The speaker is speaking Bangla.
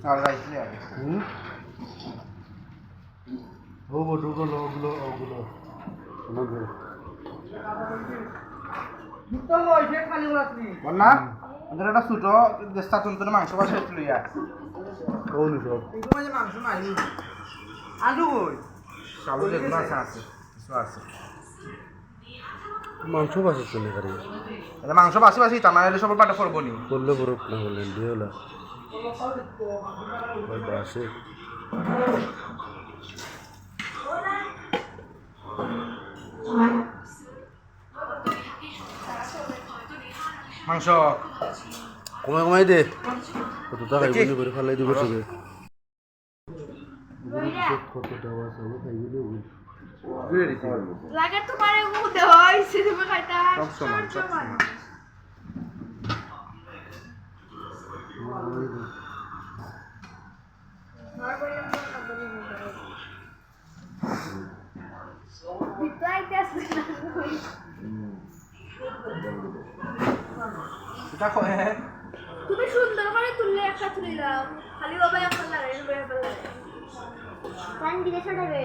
আর রাইসলে আর ও বড়গুলো ওগুলো আমাদের তো হইছে খালি রাখনি বন্না আমাদের একটা ছোট দেশটা চুনতে মাংস বাসা লইয়া কোন সব এগুলো যে মাংস নাই আলু কই আলু যেগুলো আছে কিছু আছে মাংস বাসে চলে গাড়ি এটা মাংস বাসি বাসি তা না হলে সব পাটা করবো নি করলে বড় না বললেন দিওলা বাসে মাংস কমাই দে কত টাকা ইবনে করে ফেলাই দিব সবে কত টাকা আছে খাই গেলে লাগে তোমার মুদে হয় সিনেমা খাইতা সব সমান সব সমান তুমি সুন্দর করে তুললে একটা তুলিলাম খালি বাবা এখন লাগে টাইম দিকে ছড়াবে